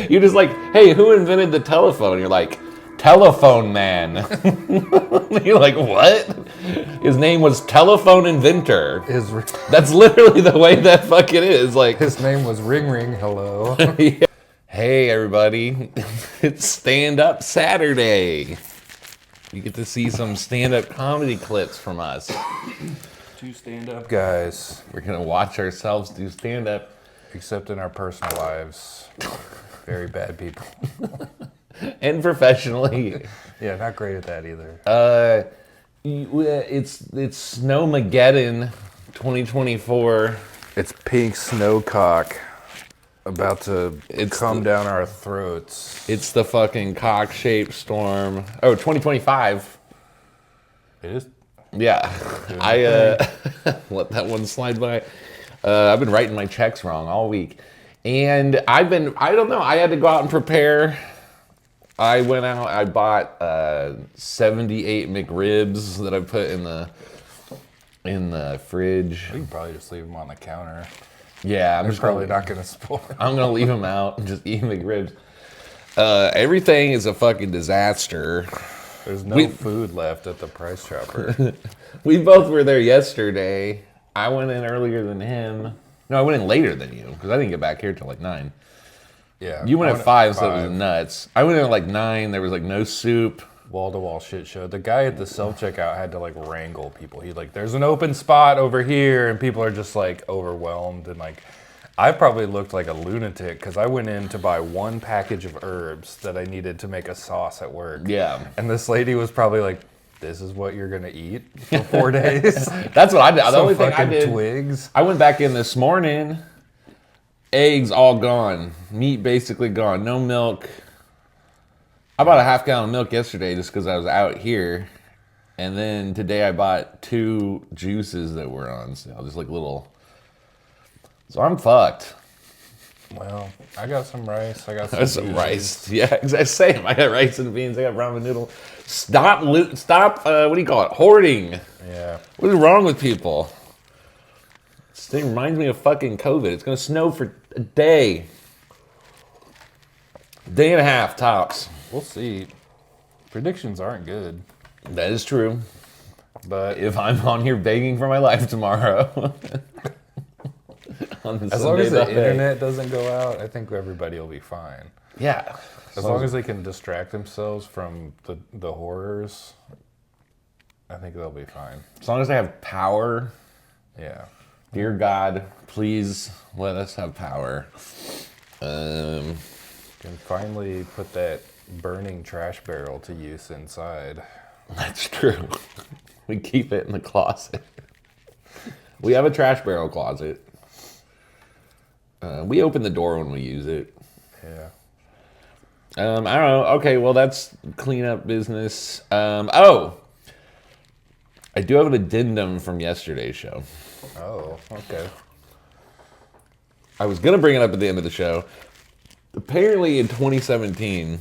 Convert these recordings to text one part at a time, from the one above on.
You're just like, hey, who invented the telephone? You're like, Telephone Man. You're like, what? His name was Telephone Inventor. That's literally the way that fucking is. Like, his name was Ring Ring. Hello. Yeah. Hey, everybody. It's Stand-Up Saturday. You get to see some stand-up comedy clips from us. Two stand-up guys. We're going to watch ourselves do stand-up. Except in our personal lives. Very bad people. And professionally. Yeah, not great at that either. It's Snowmageddon 2024. It's pink snowcock about to come down our throats. It's the fucking cock-shaped storm. Oh, 2025. It is? Yeah. I let that one slide by. I've been writing my checks wrong all week. And I don't know, I had to go out and prepare. I went out, I bought 78 McRibs that I put in the fridge. We can probably just leave them on the counter. Yeah, I'm probably not going to spoil them. I'm going to leave them out and just eat McRibs. Everything is a fucking disaster. There's no food left at the Price Chopper. We both were there yesterday. I went in earlier than him. No, I went in later than you because I didn't get back here till like 9. Yeah. You went at 5, so it was nuts. I went in at like 9. There was like no soup. Wall-to-wall shit show. The guy at the self-checkout had to like wrangle people. He's like, there's an open spot over here, and people are just like overwhelmed. And like, I probably looked like a lunatic because I went in to buy one package of herbs that I needed to make a sauce at work. Yeah. And this lady was probably like, this is what you're gonna eat for 4 days? That's what I did. The only thing I did, twigs. I went back in this morning. Eggs all gone. Meat basically gone. No milk. I bought a half-gallon of milk yesterday just because I was out here. And then today I bought 2 juices that were on sale. Just like little... So I'm fucked. Well, I got some rice. I got some rice. Yeah, exactly. Same. I got rice and beans. I got ramen noodle. Stop, what do you call it? Hoarding. Yeah. What is wrong with people? This thing reminds me of fucking COVID. It's going to snow for a day. Day and a half, tops. We'll see. Predictions aren't good. That is true. But if I'm on here begging for my life tomorrow... As long as the internet doesn't go out, I think everybody will be fine. Yeah. As long as they can distract themselves from the horrors, I think they'll be fine. As long as they have power. Yeah. Dear God, please let us have power. Can finally put that burning trash barrel to use inside. That's true. We keep it in the closet. We have a trash barrel closet. We open the door when we use it. Yeah. I don't know. Okay, well, that's cleanup business. I do have an addendum from yesterday's show. Oh, okay. I was going to bring it up at the end of the show. Apparently in 2017,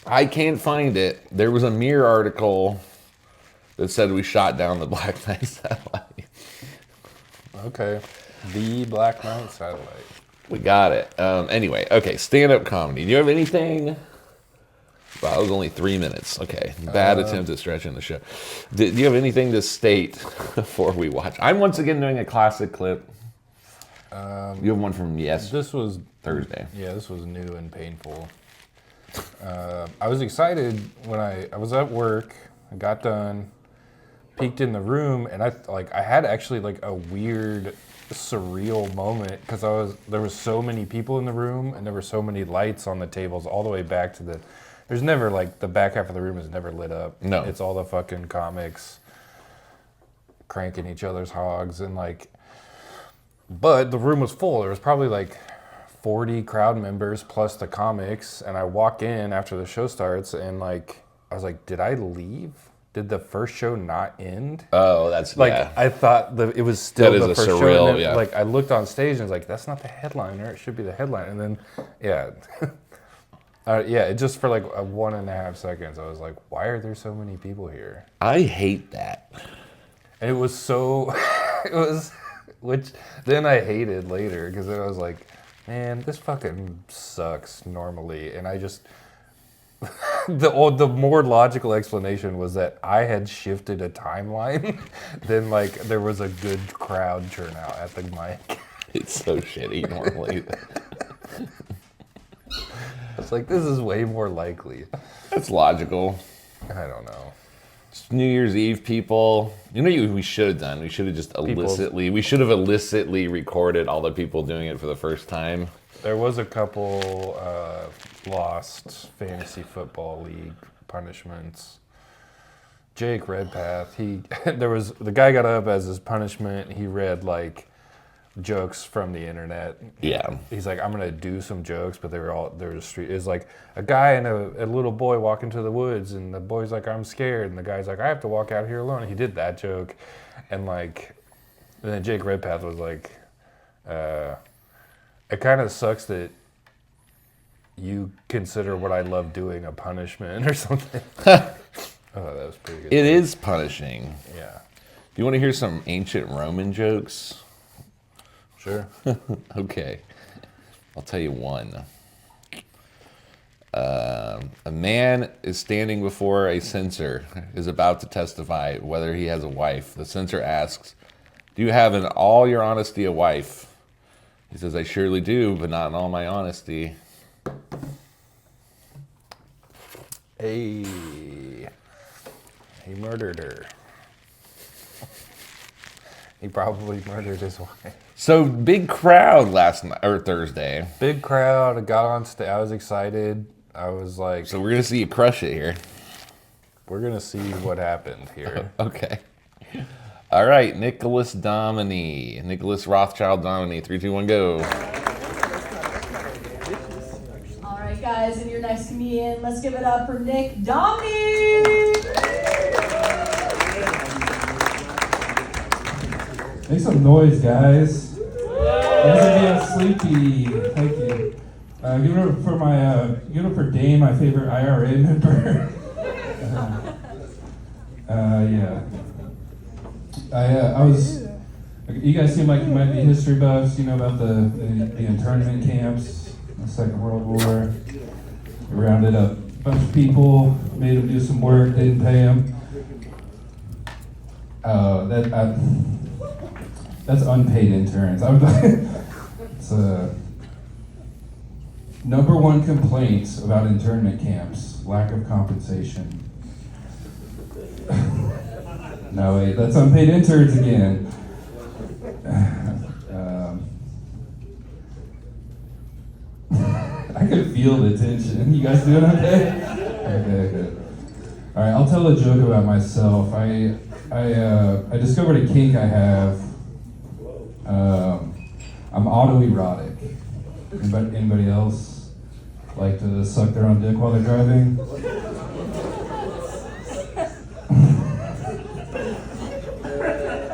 I can't find it. There was a Mirror article that said we shot down the Black Knight satellite. Okay. The Black Knight satellite. We got it. Anyway, okay, stand-up comedy. Do you have anything? Wow, that was only 3 minutes. Okay, bad attempt at stretching the show. Do you have anything to state before we watch? I'm once again doing a classic clip. You have one from This was Thursday. Yeah, this was new and painful. I was excited when I was at work. I got done, peeked in the room, and I had actually like a weird, surreal moment because there was so many people in the room and there were so many lights on the tables all the way back to there's never like the back half of the room is never lit up. No. It's all the fucking comics cranking each other's hogs and but the room was full. There was probably like 40 crowd members plus the comics, and I walk in after the show starts and I was like, did I leave? Did the first show not end? Oh, that's I thought it was still the first surreal, show. And yeah. I looked on stage and I was like, that's not the headliner. It should be the headline. And then, yeah. It just for like 1.5 seconds, I was like, why are there so many people here? I hate that. And it was so, which then I hated later because I was like, man, this fucking sucks normally. And I just, the more logical explanation was that I had shifted a timeline than like there was a good crowd turnout at the mic. It's so shitty normally. It's like, this is way more likely. That's logical. I don't know. It's New Year's Eve, people. You know what we should have done? We should have just illicitly recorded all the people doing it for the first time. There was a couple lost fantasy football league punishments. Jake Redpath, the guy got up as his punishment. He read like jokes from the internet. Yeah. He's like, I'm gonna do some jokes, but they were street. It was like a guy and a little boy walk into the woods, and the boy's like, I'm scared, and the guy's like, I have to walk out here alone. He did that joke, and then Jake Redpath was like, it kind of sucks that you consider what I love doing a punishment or something. Oh, that was pretty good. It is punishing. Yeah. Do you want to hear some ancient Roman jokes? Sure. Okay. I'll tell you one. A man is standing before a censor, is about to testify whether he has a wife. The censor asks, do you have in all your honesty a wife? He says, I surely do, but not in all my honesty. Hey. He murdered her. He probably murdered his wife. So big crowd last night or Thursday. Big crowd. I got on stage. I was excited. I was like, So we're gonna see you crush it here. we're gonna see what happened here. Okay. All right, Nicholas Rothschild Domini. 3, 2, 1, go. All right, guys, and your next comedian, let's give it up for Nick Domini. Make some noise, guys. You guys are being sleepy. Thank you. Give it up for Dane, my favorite IRA member. Yeah. You guys seem like you might be history buffs. You know about the internment camps, the Second World War. We rounded up a bunch of people, made them do some work, didn't pay them. That's unpaid interns. It's number one complaint about internment camps: lack of compensation. No, wait, that's unpaid interns again. I could feel the tension. You guys doing okay? Okay, good. All right, I'll tell a joke about myself. I discovered a kink I have. I'm autoerotic. Anybody else like to suck their own dick while they're driving?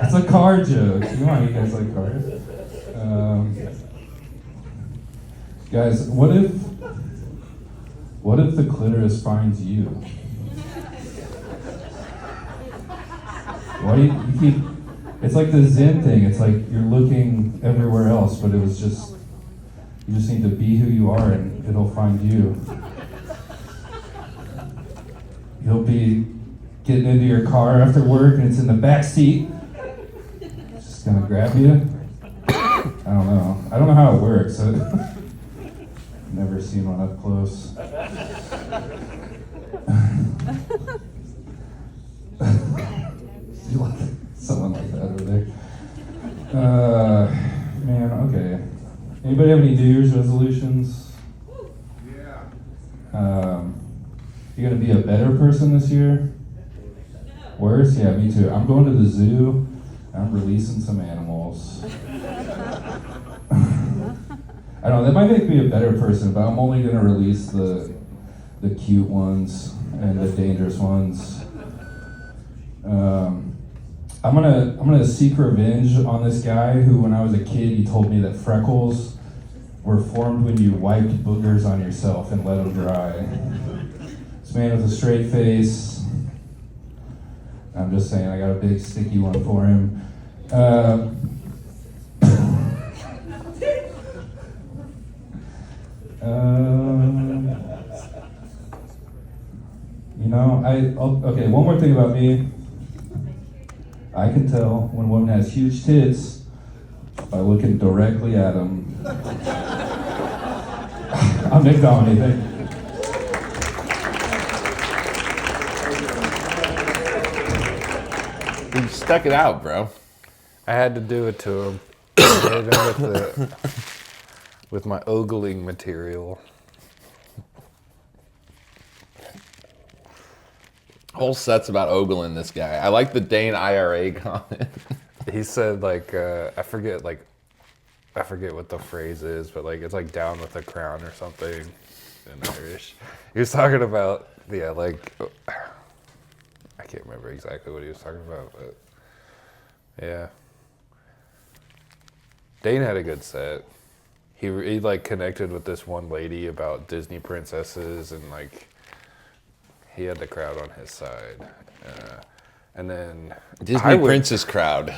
It's a car joke. Come on, you guys like cars? Guys, what if the clitoris finds you? Why do you keep? It's like the Zen thing. It's like you're looking everywhere else, but you just need to be who you are, and it'll find you. You'll be getting into your car after work, and it's in the back seat. It's just gonna grab you. I don't know how it works. I've never seen one up close. Someone like that over there. Man, okay. Anybody have any New Year's resolutions? Yeah. You gonna be a better person this year? Worse? Yeah, me too. I'm going to the zoo. I'm releasing some animals. I don't know, that might make me a better person, but I'm only gonna release the cute ones and the dangerous ones. I'm gonna seek revenge on this guy who, when I was a kid, he told me that freckles were formed when you wiped boogers on yourself and let them dry. This man with a straight face. I'm just saying, I got a big sticky one for him. Okay, one more thing about me. I can tell when a woman has huge tits by looking directly at them. I'm Nick Dominey, thank you. You stuck it out, bro. I had to do it to him. Hit him with my ogling material. Whole set's about ogling this guy. I like the Dane IRA comment. He said like I forget what the phrase is, but like it's like down with the crown or something in Irish. He was talking about I can't remember exactly what he was talking about, but yeah. Dane had a good set. He like connected with this one lady about Disney princesses, and like he had the crowd on his side. And then Disney princess crowd.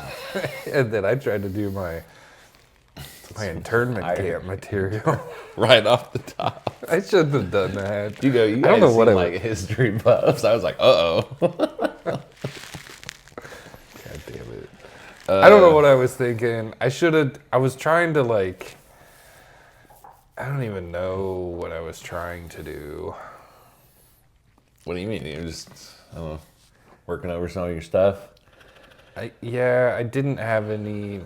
And then I tried to do my internment camp material Right off the top. I shouldn't have done that. You I don't know what I like history buffs. I was like, God damn it. I don't know what I was thinking. I was trying to like, I don't even know what I was trying to do. What do you mean? You're just, I don't know, working over some of your stuff? I didn't have any.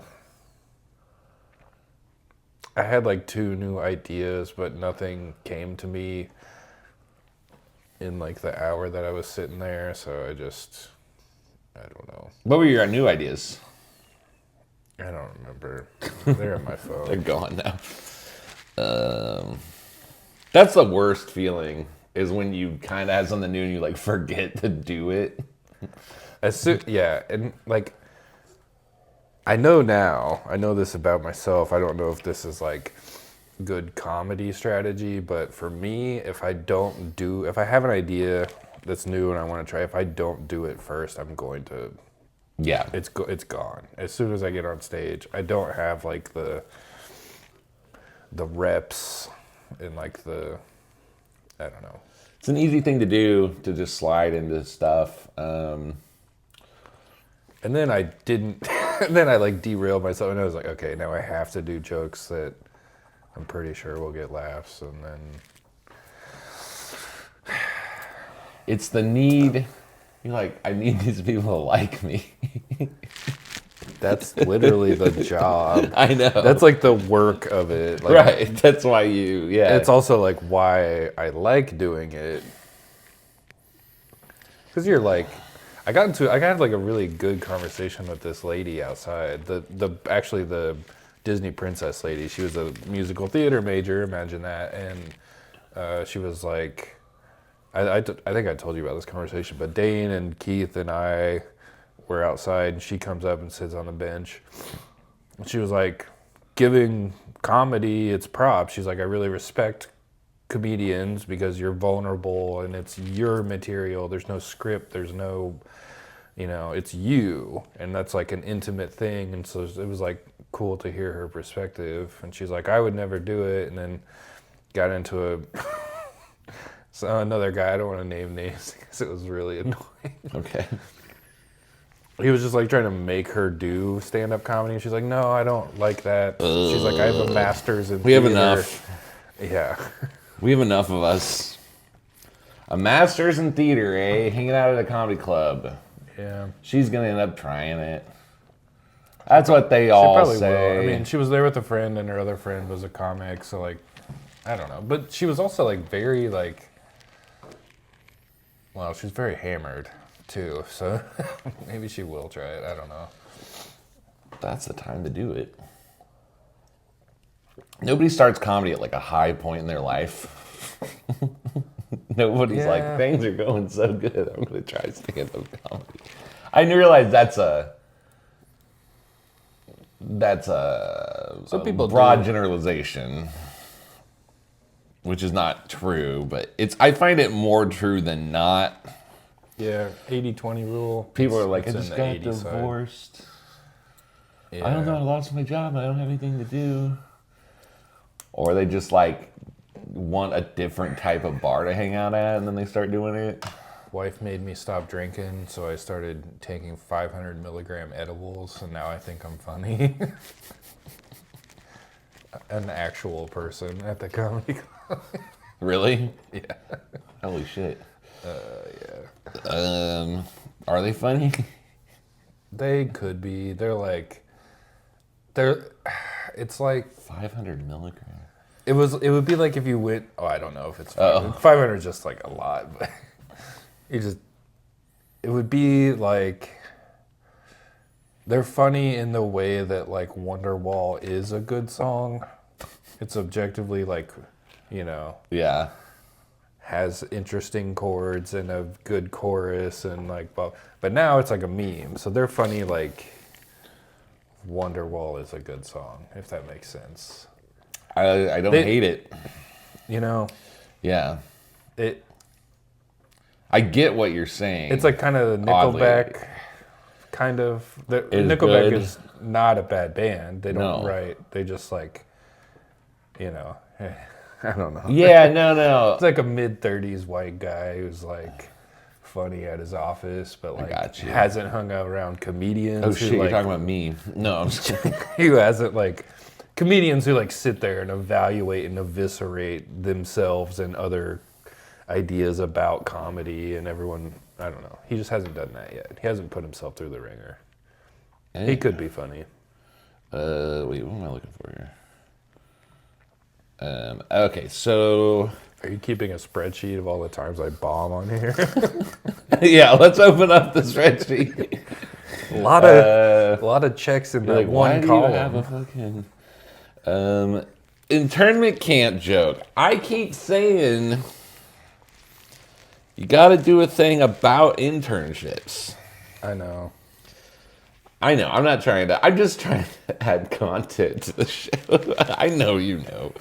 I had like 2 new ideas, but nothing came to me in like the hour that I was sitting there. So I don't know. What were your new ideas? I don't remember. They're on my phone. They're gone now. That's the worst feeling, is when you kind of have something new and you like forget to do it. And like, I know this about myself. I don't know if this is like good comedy strategy, but for me, if I have an idea that's new and I want to try, if I don't do it first, I'm going to, it's gone. As soon as I get on stage, I don't have like the reps and like I don't know. It's an easy thing to do, to just slide into stuff. And then I didn't, and then I like derailed myself, and I was like, okay, now I have to do jokes that I'm pretty sure will get laughs, and then. It's the need, you're like, I need these people to like me. That's literally the job. I know. That's like the work of it. Like, right, that's why It's also like why I like doing it. Because you're like, I got like a really good conversation with this lady outside. Actually the Disney princess lady. She was a musical theater major, imagine that. And she was like, I think I told you about this conversation, but Dane and Keith and I were outside, and she comes up and sits on the bench. And she was like, giving comedy its props. She's like, I really respect comedians because you're vulnerable and it's your material. There's no script. There's no, it's you. And that's like an intimate thing. And so it was like cool to hear her perspective. And she's like, I would never do it. And then got into another guy, I don't want to name names because it was really annoying. Okay. He was just like trying to make her do stand-up comedy. And she's like, no, I don't like that. She's like, I have a master's in We have theater. enough. Yeah. We have enough of us. A master's in theater, eh? Hanging out at a comedy club. Yeah. She's going to end up trying it. That's what they all probably say. will. I mean, she was there with a friend, and her other friend was a comic, so like, I don't know. But she was also like very like, well, she's very hammered too, so maybe she will try it. I don't know. That's the time to do it. Nobody starts comedy at like a high point in their life. Nobody's like, things are going so good, I'm going to try stand-up comedy. I didn't realize that's a Some people broad do. generalization, which is not true, but I find it more true than not. Yeah, 80-20 rule. People are like, I It's just in the got 80 side. divorced. Yeah. I don't know, I lost my job, I don't have anything to do. Or they just like want a different type of bar to hang out at, and then they start doing it. Wife made me stop drinking, so I started taking 500 milligram edibles, and now I think I'm funny. An actual person at the comedy club. Really? Yeah. Holy shit. Yeah. Are they funny? They could be. It's like 500 milligrams. it would be like if you went. Oh, I don't know if it's 500. 500 is just like a lot, but it would be like they're funny in the way that like Wonderwall is a good song. It's objectively like, Yeah. has interesting chords and a good chorus and like, but now it's like a meme. So they're funny like Wonderwall is a good song, if that makes sense. I don't hate it. Yeah. It I get what you're saying. It's like kind of the Oddly. Nickelback kind of. Nickelback is not a bad band. They don't write. They just like, I don't know. Yeah, no. It's like a mid-30s white guy who's like funny at his office, but like hasn't hung out around comedians. Oh shit, you're talking about me. No, I'm just kidding. Who hasn't like comedians who like sit there and evaluate and eviscerate themselves and other ideas about comedy and everyone. I don't know. He just hasn't done that yet. He hasn't put himself through the ringer. He could be funny. Wait, what am I looking for here? Okay, so Are you keeping a spreadsheet of all the times I bomb on here? yeah, let's open up the spreadsheet. a lot of checks in that Like, why one do column. you have a fucking internment camp joke? I keep saying you got to do a thing about internships. I know. I'm not trying to. I'm just trying to add content to the show. I know you know.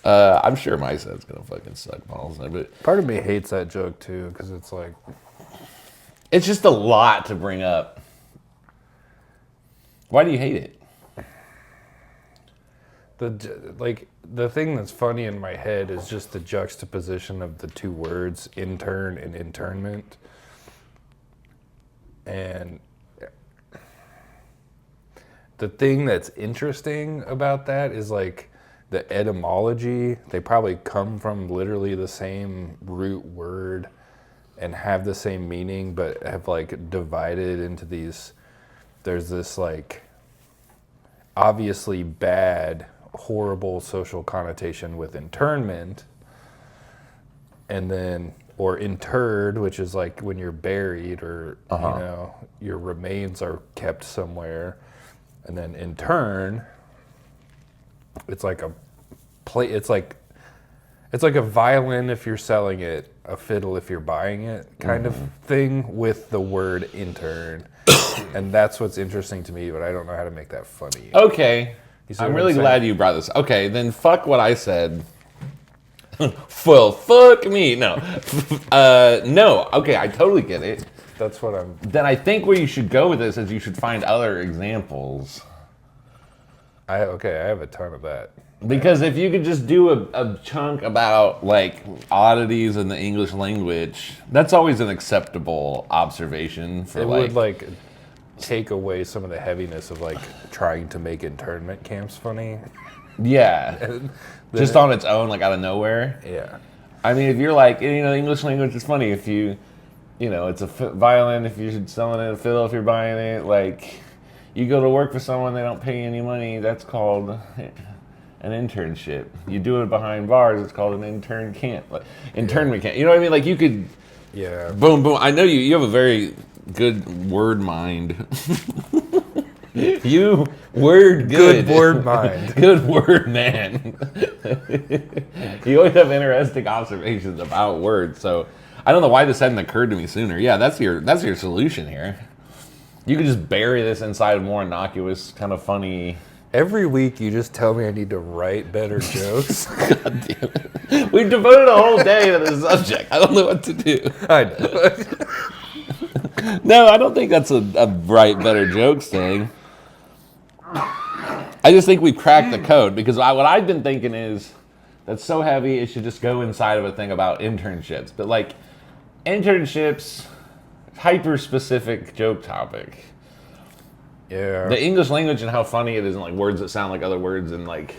I'm sure my set's gonna fucking suck balls, but Part of me hates that joke too, because it's like, it's just a lot to bring up. Why do you hate it? the thing that's funny in my head is just the juxtaposition of the two words intern and internment. And the thing that's interesting about that is like the etymology. They probably come from literally the same root word and have the same meaning, but have like divided into these. There's this like obviously bad, horrible social connotation with internment, and then or interred, which is like when you're buried or your remains are kept somewhere, and then intern. It's like a play. It's like a violin if you're selling it, a fiddle if you're buying it, kind of thing with the word intern. And that's what's interesting to me, but I don't know how to make that funny. Okay. You see I'm what really I'm glad saying? you brought this. Okay, then fuck what I said. Well, fuck me. No. No. Okay, I totally get it. That's what I'm. Then I think where you should go with this is you should find other examples. I have a ton of that. Because if you could just do a chunk about like oddities in the English language, that's always an acceptable observation for It like. would like take away some of the heaviness of like trying to make internment camps funny. Yeah. Just on its own, like out of nowhere. Yeah. I mean, if you're like, English language is funny. If it's a violin, if you're selling it, a fiddle, if you're buying it, like, you go to work for someone, they don't pay you any money, that's called an internship. You do it behind bars, it's called an internment camp. You know what I mean? Like, you could, Yeah. boom, boom. I know you have a very good word mind. You word good. Good word mind. Good word man. You always have interesting observations about words. So I don't know why this hadn't occurred to me sooner. Yeah, that's your solution here. You could just bury this inside more innocuous, kind of funny. Every week you just tell me I need to write better jokes. God damn it. We've devoted a whole day to this subject. I don't know what to do. I know. No, I don't think that's a write better jokes thing. I just think we've cracked the code because what I've been thinking is That's so heavy. It should just go inside of a thing about internships. But like, internships, hyper specific joke topic. Yeah. The English language and how funny it is, and like words that sound like other words, and like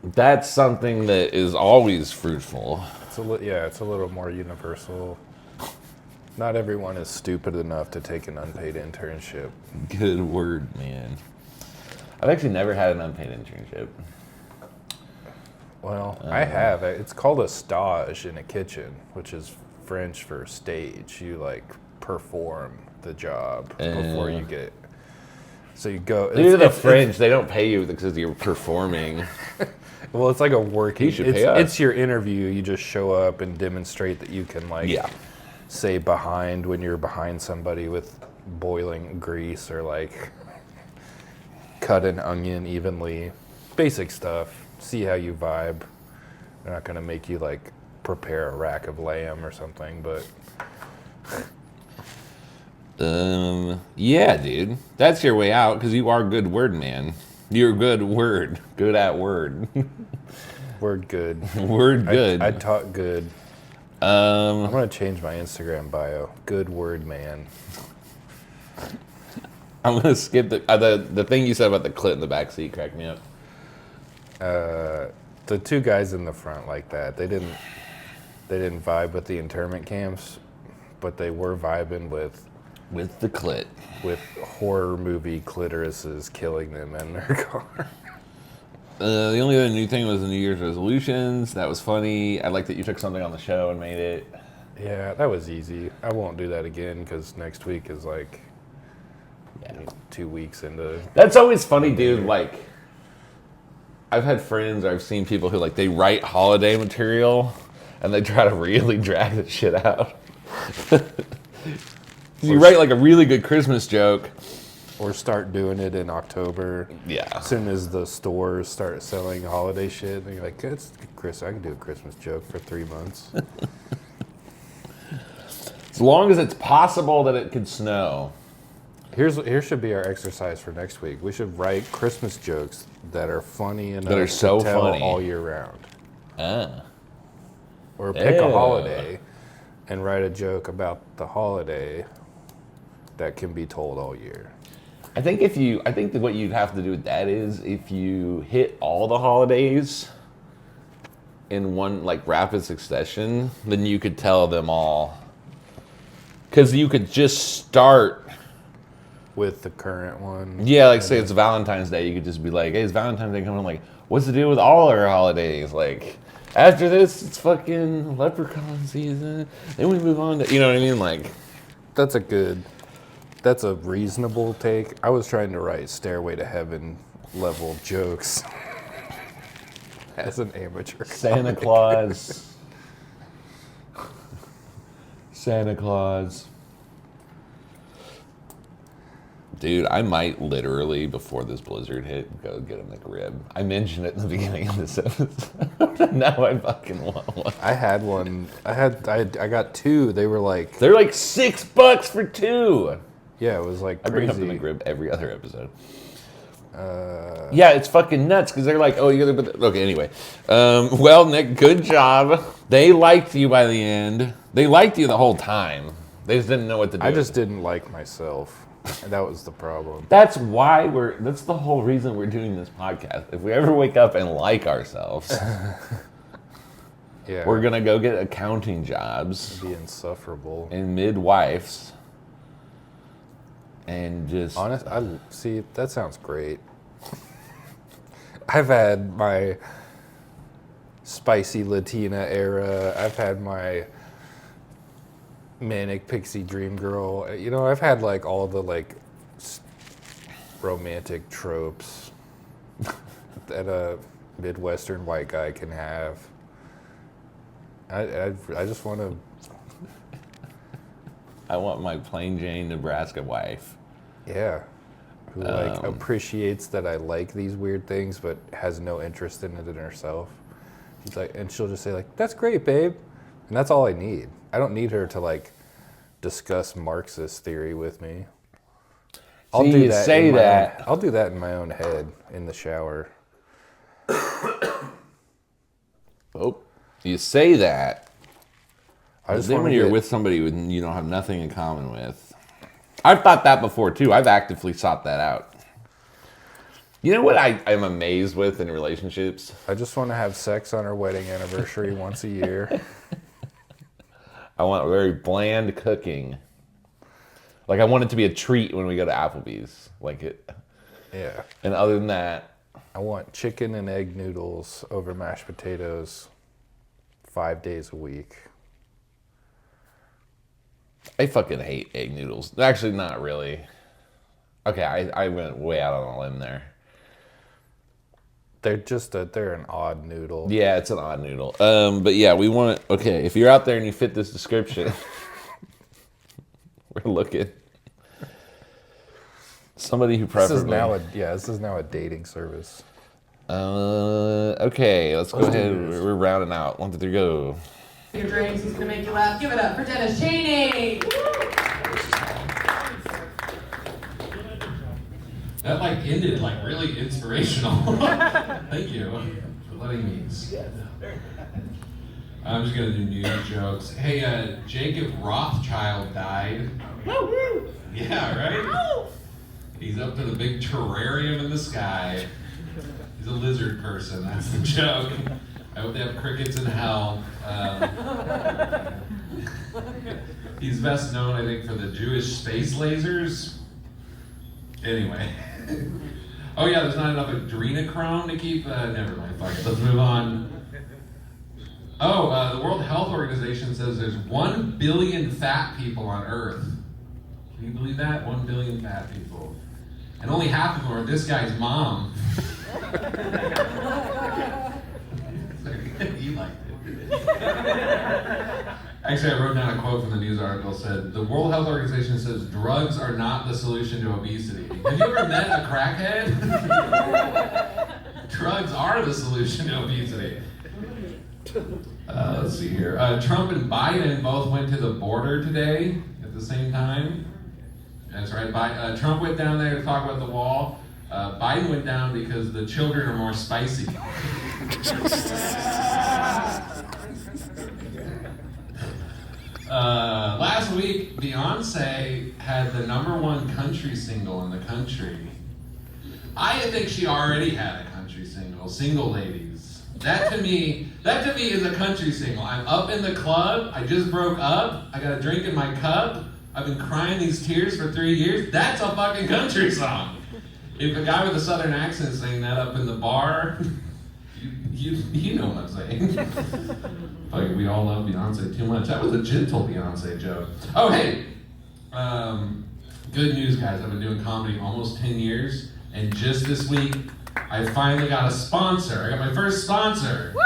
that's something that is always fruitful. It's a little more universal. Not everyone is stupid enough to take an unpaid internship. Good word, man. I've actually never had an unpaid internship. Well, I have. It's called a stage in a kitchen, which is French for stage. You like perform the job before you get. So you go. Due to the French, they don't pay you because you're performing. Well, it's like a working. You should pay us. It's your interview. You just show up and demonstrate that you can say behind when you're behind somebody with boiling grease, or like cut an onion evenly. Basic stuff. See how you vibe. They're not gonna make you like prepare a rack of lamb or something, but Yeah, dude. That's your way out because you are good word, man. You're good word. Good at word. word good. Word good. I taught good. I'm gonna change my Instagram bio. Good word man. I'm gonna skip the thing you said about the clit in the back seat. Cracked me up. The two guys in the front like that. They didn't vibe with the internment camps, but they were vibing with the clit. With horror movie clitorises killing them in their car. The only other new thing was the New Year's resolutions. That was funny. I like that you took something on the show and made it. Yeah, that was easy. I won't do that again because next week is like 2 weeks into. That's always funny, dude. Like, I've had friends or I've seen people who like they write holiday material and they try to really drag the shit out. You write like a really good Christmas joke. Or start doing it in October. Yeah. As soon as the stores start selling holiday shit, and you're like, it's Chris, I can do a Christmas joke for 3 months. As long as it's possible that it could snow. Here should be our exercise for next week. We should write Christmas jokes that are funny enough That are so to tell funny. all year round. Or pick Ew. a holiday and write a joke about the holiday that can be told all year. I think that what you'd have to do with that is if you hit all the holidays in one like rapid succession, then you could tell them all. Because you could just start with the current one. Yeah, like say it's Valentine's Day, you could just be like, hey, it's Valentine's Day coming. I'm like, what's the deal with all our holidays? Like, after this, it's fucking leprechaun season. Then we move on to, you know what I mean? Like, that's a reasonable take. I was trying to write Stairway to Heaven level jokes as an amateur. Santa Claus. Santa Claus. Dude, I might literally, before this blizzard hit, go get a McRib. I mentioned it in the beginning of this episode. Now I fucking want one. I had one. I got two. They were like... They're like $6 for two. Yeah, it was like I bring up crazy. the McRib every other episode. Yeah, it's fucking nuts because they're like, oh, you gotta put okay, anyway. Well, Nick, good job. They liked you by the end. They liked you the whole time. They just didn't know what to do. I just didn't like myself. And that was the problem. That's the whole reason we're doing this podcast. If we ever wake up and like ourselves, Yeah, we're gonna go get accounting jobs it'd be insufferable. and midwives. And just See, that sounds great. I've had my spicy Latina era. I've had my manic pixie dream girl. You know, I've had like all the like romantic tropes that a Midwestern white guy can have. I just want to. I want my plain Jane Nebraska wife. Yeah. Who like appreciates that I like these weird things but has no interest in it in herself. She's like, and she'll just say like, "That's great, babe." And that's all I need. I don't need her to like discuss Marxist theory with me. I'll do that in my own head in the shower. Oh, you say that. I But just then want when to you're get, with somebody you don't have nothing in common with. I've thought that before too. I've actively sought that out. You know what I'm amazed with in relationships? I just want to have sex on our wedding anniversary once a year. I want very bland cooking. Like I want it to be a treat when we go to Applebee's. Like it. Yeah. And other than that, I want chicken and egg noodles over mashed potatoes 5 days a week. I fucking hate egg noodles. Actually, not really. Okay, I went way out on a limb there. They're an odd noodle. Yeah, it's an odd noodle. But yeah, we want it. Okay, if you're out there and you fit this description, we're looking. Somebody who preferably. This is now a dating service. Okay, let's go ahead. We're rounding out. 1, 2, 3, go. Your drinks, he's gonna make you laugh. Give it up for Dennis Cheney. That like ended like really inspirational. Thank you for letting me sit. I'm just gonna do news jokes. Hey, Jacob Rothschild died. Yeah, right? He's up to the big terrarium in the sky. He's a lizard person, that's the joke. I hope they have crickets in hell. He's best known, I think, for the Jewish space lasers. Anyway. Oh yeah, there's not enough adrenochrome to keep, never mind, fuck it, let's move on. Oh, the World Health Organization says there's 1 billion fat people on Earth. Can you believe that? 1 billion fat people. And only half of them are this guy's mom. You liked it. Actually, I wrote down a quote from the news article. Said, the World Health Organization says drugs are not the solution to obesity. Have you ever met a crackhead? Drugs are the solution to obesity. Let's see here. Trump and Biden both went to the border today at the same time. That's right. Trump went down there to talk about the wall. Biden went down because the children are more spicy. Last week, Beyonce had the #1 country single in the country. I think she already had a country single, Single Ladies. That to me is a country single. I'm up in the club, I just broke up, I got a drink in my cup, I've been crying these tears for 3 years. That's a fucking country song. If a guy with a southern accent saying that up in the bar, you know what I'm saying. Like, we all love Beyonce too much. That was a gentle Beyonce joke. Oh, hey. Good news, guys. I've been doing comedy almost 10 years. And just this week, I finally got a sponsor. I got my first sponsor. Woo!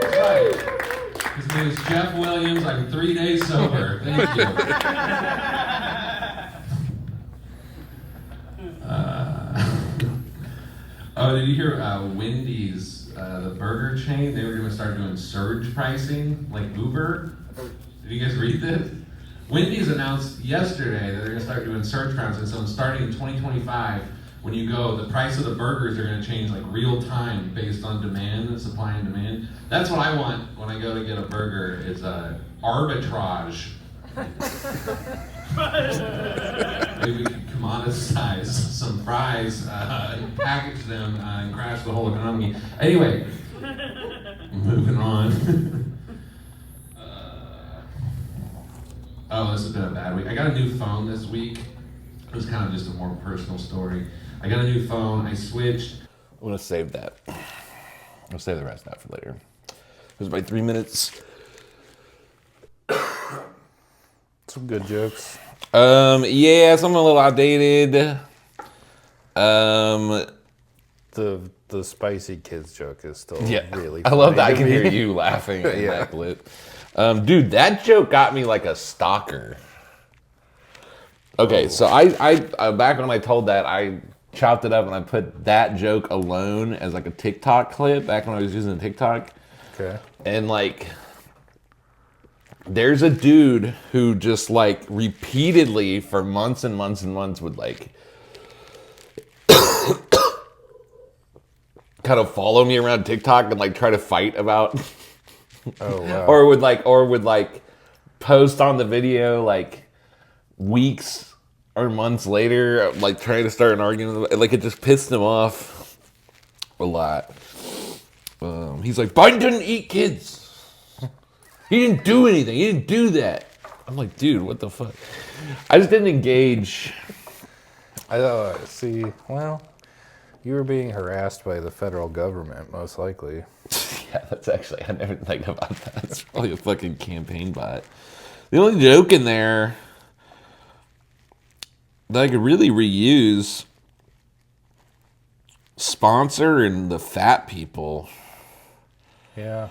That's right. His name is Jeff Williams. I'm 3 days sober. Thank you. Oh, did you hear Wendy's, the burger chain? They were going to start doing surge pricing, like Uber. Did you guys read this? Wendy's announced yesterday that they're going to start doing surge pricing. So starting in 2025, when you go, the price of the burgers are going to change like real time based on demand and supply and demand. That's what I want when I go to get a burger. It's arbitrage. Maybe we can commoditize some fries and package them and crash the whole economy. Anyway, moving on. Oh, this has been a bad week. I got a new phone this week. It was kind of just a more personal story. I got a new phone. I switched. I'm gonna save that. I'll save the rest of that for later. Here's my 3 minutes. Some good jokes. Yeah, some a little outdated. The spicy kids joke is still really funny. I love that. I to can me. hear you laughing at that clip. Dude, that joke got me like a stalker. Okay, so I back when I told that, I chopped it up and I put that joke alone as like a TikTok clip back when I was using TikTok. Okay. And like, there's a dude who just like repeatedly for months and months and months would like kind kind of follow me around TikTok and like try to fight about, Oh wow. or would like post on the video like weeks or months later, like trying to start an argument. Like it just pissed him off a lot. He's like, Biden didn't eat kids. He didn't do anything. He didn't do that. I'm like, dude, what the fuck? I just didn't engage. I see. Well, you were being harassed by the federal government, most likely. Yeah, that's actually, I never think about that. It's probably a fucking campaign bot. The only joke in there that I could really reuse, sponsor and the fat people. Yeah.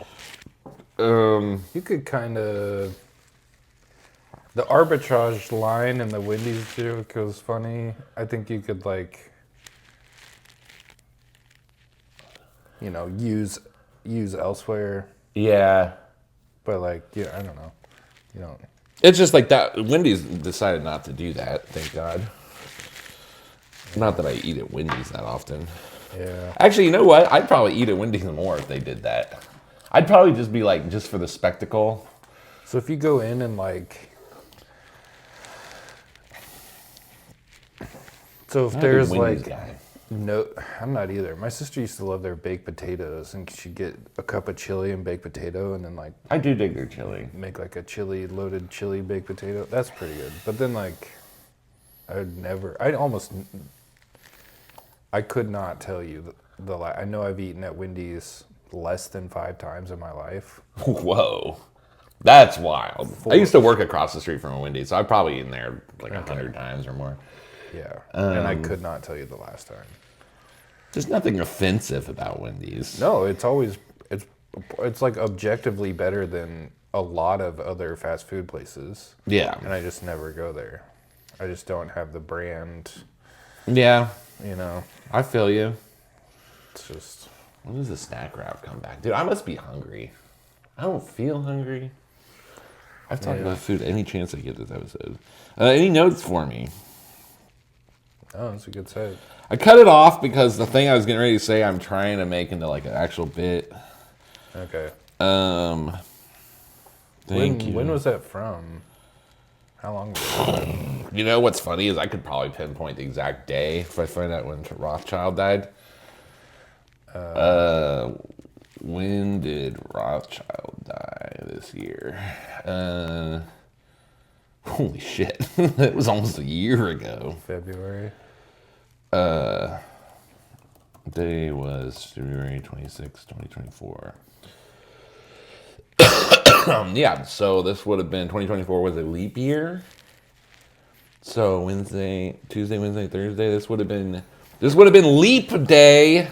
You could kind of. The arbitrage line in the Wendy's joke was funny. I think you could like, you know, use elsewhere, Yeah. but like, yeah, I don't know. You don't. It's just like that. Wendy's decided not to do that, thank God. Not that I eat at Wendy's that often. Yeah. Actually, you know what? I'd probably eat at Wendy's more if they did that. I'd probably just be like, just for the spectacle. So if you go in and like, so if I'm not a big there's Wendy's like, guy. no, I'm not either. My sister used to love their baked potatoes, and she'd get a cup of chili and baked potato, and then like I do dig their chili. make like a loaded chili baked potato. That's pretty good. But then like, I could not tell you I know I've eaten at Wendy's less than 5 times in my life. Whoa. That's wild. I used to work across the street from a Wendy's, so I've probably eaten there like 100 times or more. Yeah. And I could not tell you the last time. There's nothing offensive about Wendy's. No, it's like objectively better than a lot of other fast food places. Yeah. And I just never go there. I just don't have the brand, Yeah. you know. I feel you. It's just When does the snack wrap come back? Dude, I must be hungry. I don't feel hungry. I've talked about food any chance I get this episode. Any notes for me? oh, that's a good set. I cut it off because the thing I was getting ready to say I'm trying to make into like an actual bit. Okay. Thank you. When was that from? How long ago? You know what's funny is I could probably pinpoint the exact day if I find out when Rothschild died. When did Rothschild die this year? Holy shit. It was almost a year ago. February. Day was February 26, 2024. Yeah, so this would have been 2024 was a leap year. So Tuesday, Wednesday, Thursday, this would have been leap day.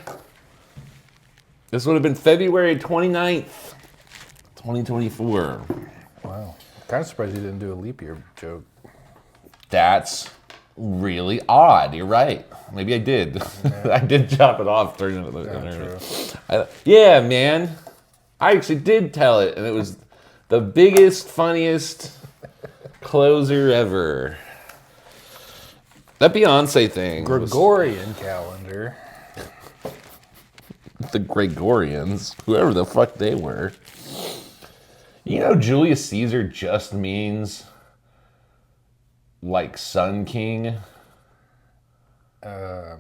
This would have been February 29th, 2024. Wow. Kind of surprised you didn't do a leap year joke. That's really odd. You're right. Maybe I did. Yeah. I did chop it off during the internet. Yeah, man. I actually did tell it, and it was the biggest, funniest closer ever. That Beyonce thing. Gregorian calendar. The Gregorians, whoever the fuck they were. You know, Julius Caesar just means like Sun King. That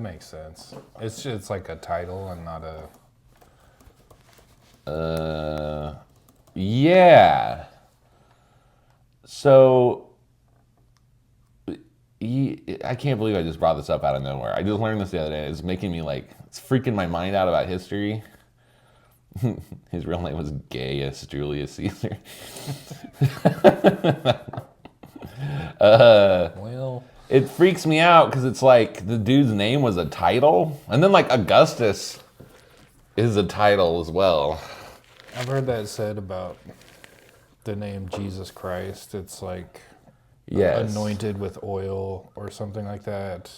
makes sense. It's like a title and not a. Yeah. So, I can't believe I just brought this up out of nowhere. I just learned this the other day. It's making me like, it's freaking my mind out about history. His real name was Gaius Julius Caesar. Well, it freaks me out because it's like the dude's name was a title, and then like Augustus is a title as well. I've heard that said about the name Jesus Christ. It's like anointed with oil or something like that.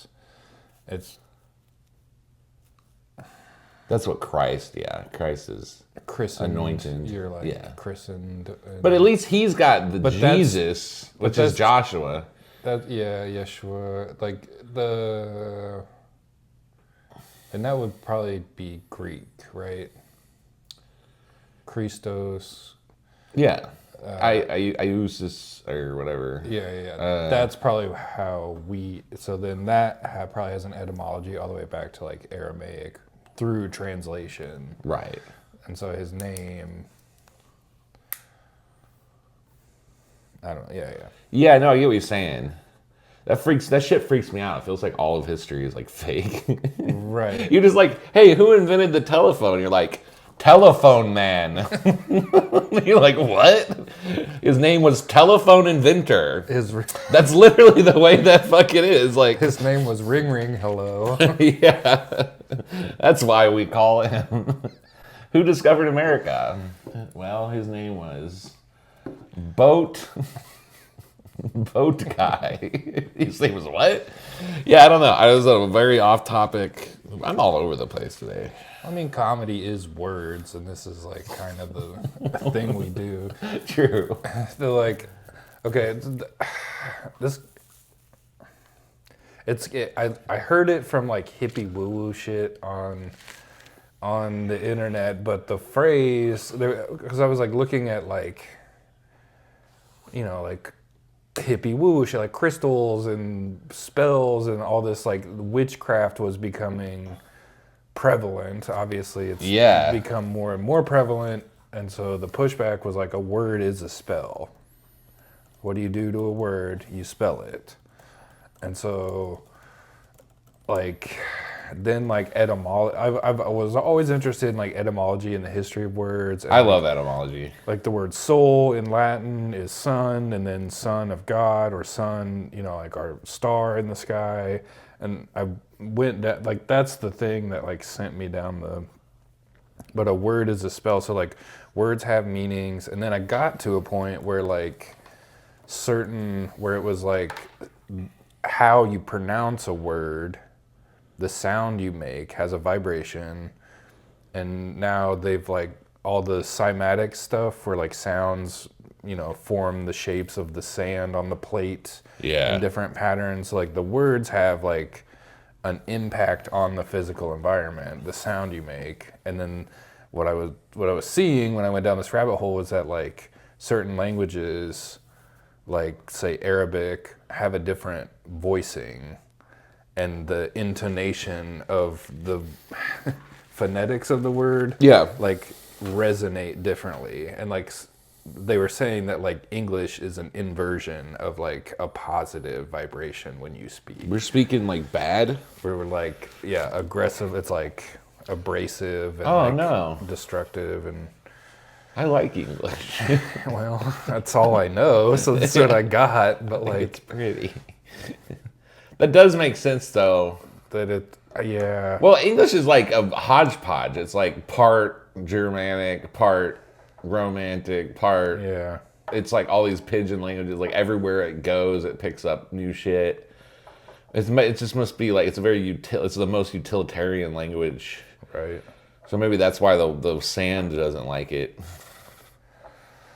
That's what Christ, Christ is christened. anointed. You're like christened. But at least he's got the Jesus, which is Joshua. Yeshua. Like the. And that would probably be Greek, right? Christos. Yeah. I use this or whatever. Yeah. That's probably how so then that probably has an etymology all the way back to like Aramaic through translation. Right. And so his name, I don't know. Yeah. Yeah, no, I get what you're saying. That shit freaks me out. It feels like all of history is like fake. Right. You're just like, hey, who invented the telephone? You're like, telephone man. You're like, what? His name was telephone inventor. That's literally the way that fucking is. Like, His name was Ring Ring Hello. yeah. That's why we call him. Who discovered America? Well, his name was Boat Guy. His name was what? Yeah, I don't know. I was a very off topic. I'm all over the place today. I mean, comedy is words, and this is like kind of the thing we do. True. They're like, okay, I heard it from like hippie woo woo shit on the internet, but the phrase, because I was like looking at like, you know, like hippie woo woo shit, like crystals and spells and all this, like witchcraft was becoming prevalent. Obviously, it's become more and more prevalent, and so the pushback was like, a word is a spell. What do you do to a word? You spell it. And so, like, then like etymology. I was always interested in like etymology and the history of words. And, I love etymology. Like the word soul in Latin is sun, and then son of God, or sun, you know, like our star in the sky. And I went that, like, that's the thing that like sent me down but a word is a spell. So like words have meanings. And then I got to a point where like where it was like how you pronounce a word, the sound you make has a vibration. And now they've like all the cymatic stuff where like sounds, you know, form the shapes of the sand on the plate in different patterns. Like the words have like an impact on the physical environment, the sound you make. And then what I was seeing when I went down this rabbit hole was that like certain languages, like say Arabic, have a different voicing, and the intonation of the phonetics of the word like resonate differently. And like they were saying that like English is an inversion of like a positive vibration when you speak. We're speaking like bad? We're like, aggressive. It's like abrasive and destructive. And I like English. well, that's all I know, so that's what I got. But like, it's pretty. That does make sense though. Well, English is like a hodgepodge. It's like part Germanic, part Romantic, part. Yeah. It's like all these pidgin languages. Like everywhere it goes, it picks up new shit. It just must be like it's the most utilitarian language. Right. So maybe that's why the sand doesn't like it.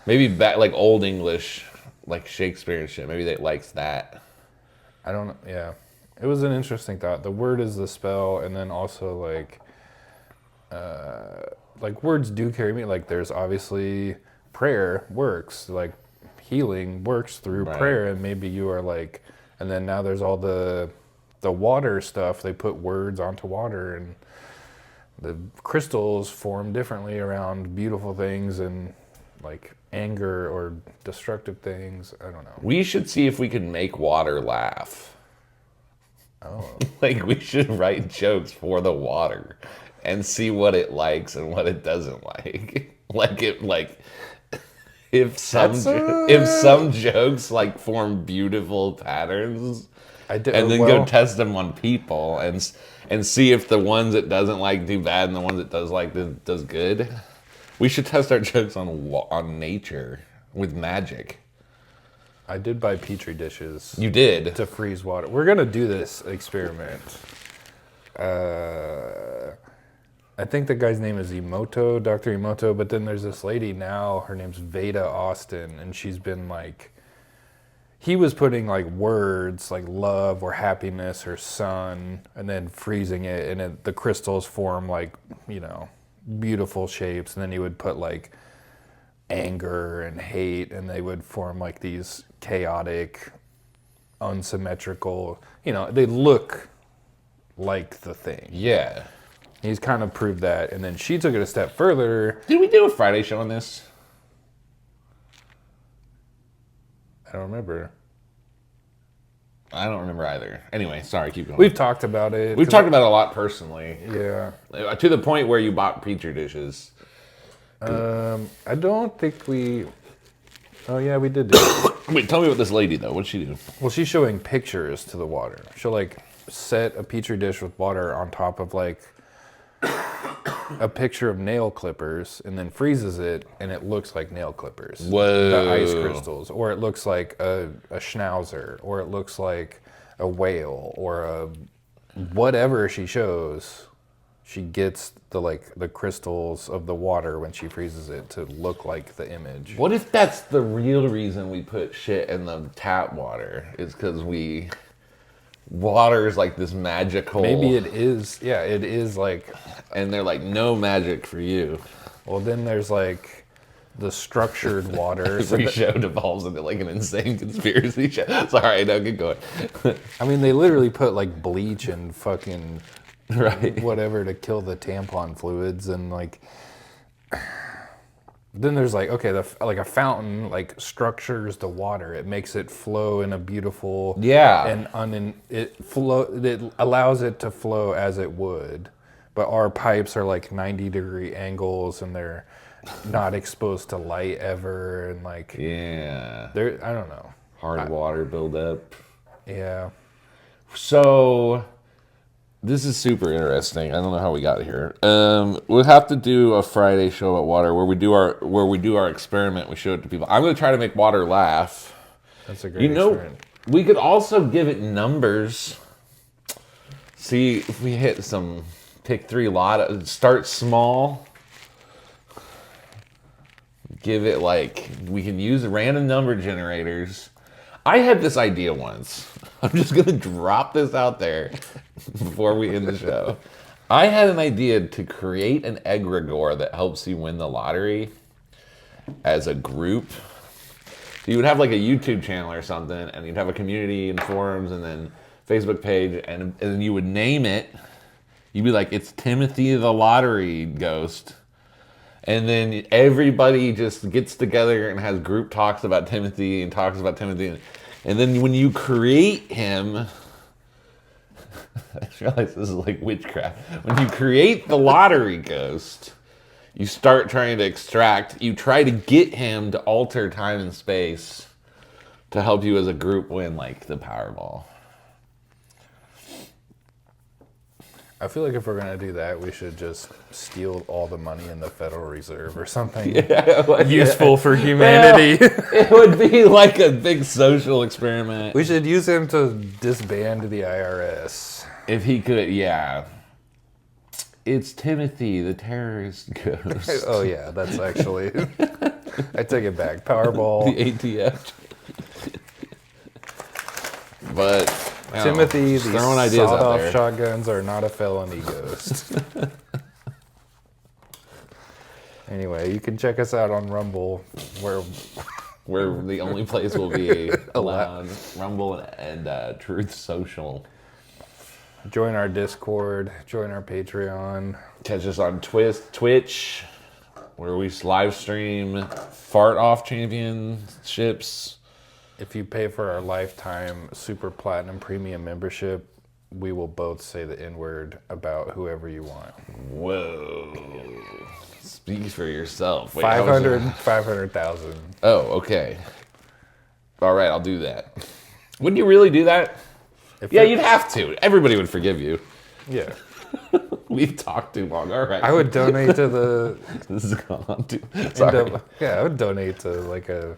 Maybe back like Old English, like Shakespeare and shit. Maybe they likes that. I don't know. Yeah. It was an interesting thought. The word is the spell, and then also like words do carry me. Like there's obviously prayer works, like healing works through prayer, and maybe you are like, and then now there's all the water stuff. They put words onto water, and the crystals form differently around beautiful things and like anger or destructive things. I don't know. We should see if we can make water laugh. Oh. Like we should write jokes for the water and see what it likes and what it doesn't like. If some jokes like form beautiful patterns, and then go test them on people and see if the ones it doesn't like do bad and the ones it does like does good. We should test our jokes on nature with magic. I did buy Petri dishes. You did? To freeze water. We're going to do this experiment. I think the guy's name is Emoto, Dr. Emoto, but then there's this lady now, her name's Veda Austin, and she's been like he was putting like words like love or happiness or sun, and then freezing it, and the crystals form like, you know, beautiful shapes. And then he would put like anger and hate, and they would form like these chaotic, unsymmetrical, you know, they look like the thing. Yeah. He's kind of proved that. And then she took it a step further. Did we do a Friday show on this? I don't remember. I don't remember either. Anyway, sorry, keep going. We've talked about it. We've talked about it a lot personally. Yeah. To the point where you bought Petri dishes. I don't think we... Oh, yeah, we did do it. Wait, tell me about this lady, though. What'd she do? Well, she's showing pictures to the water. She'll, like, set a Petri dish with water on top of, like, a picture of nail clippers, and then freezes it, and it looks like nail clippers. Whoa. The ice crystals. Or it looks like a schnauzer, or it looks like a whale, or a... Whatever she shows, she gets the crystals of the water when she freezes it to look like the image. What if that's the real reason we put shit in the tap water? Is because water is like this magical... Maybe it is. Yeah, it is like... And they're like, no magic for you. Well, then there's like the structured water. Every show devolves into like an insane conspiracy show. Sorry, no, keep going. I mean, they literally put like bleach and fucking... Right. Whatever to kill the tampon fluids, and like then there's like, okay, like a fountain like structures the water, it makes it flow in a beautiful and it allows it to flow as it would, but our pipes are like 90-degree angles, and they're not exposed to light ever, and like they're, I don't know, Hard water buildup. Yeah. So this is super interesting. I don't know how we got here. We'll have to do a Friday show about water where we do our experiment. We show it to people. I'm going to try to make water laugh. That's a great experiment. We could also give it numbers. See if we hit some pick 3 lot. Start small. Give it like, we can use random number generators. I had this idea once. I'm just going to drop this out there before we end the show. I had an idea to create an egregore that helps you win the lottery as a group. So you would have like a YouTube channel or something, and you'd have a community and forums and then Facebook page, and then you would name it. You'd be like, it's Timothy the Lottery Ghost. And then everybody just gets together and has group talks about Timothy and talks about Timothy. And then when you create him, I realize this is like witchcraft. When you create the lottery ghost, you start trying to extract, you try to get him to alter time and space to help you as a group win like the Powerball. I feel like if we're going to do that, we should just steal all the money in the Federal Reserve or something useful for humanity. Well, it would be like a big social experiment. We should use him to disband the IRS. If he could, yeah. It's Timothy, the terrorist ghost. Oh, yeah, that's actually... I take it back. Powerball. The ATF. But... Timothy, these throwing ideas out there. sawed-off shotguns are not a felony ghost. Anyway, you can check us out on Rumble, where the only place will be allowed Rumble and Truth Social. Join our Discord, join our Patreon. Catch us on Twitch, where we live stream Fart Off Championships. If you pay for our lifetime Super Platinum Premium membership, we will both say the N-word about whoever you want. Whoa. Speak for yourself. Wait, 500,000. Oh, okay. All right, I'll do that. Wouldn't you really do that? You'd have to. Everybody would forgive you. Yeah. We've talked too long. All right. I would donate to the... This is gone too. Sorry. I would donate to like a...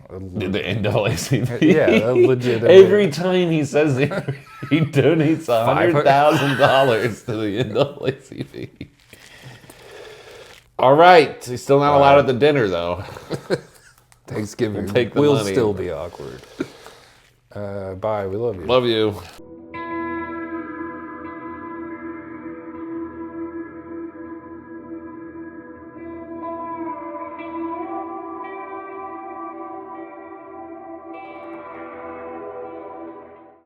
The NAACP. Yeah, a legitimate. Every time he says it, he donates $100,000 to the NAACP. All right, he's still not allowed at the dinner though. Thanksgiving We'll take the will money. still be awkward. Bye. We love you. Love you.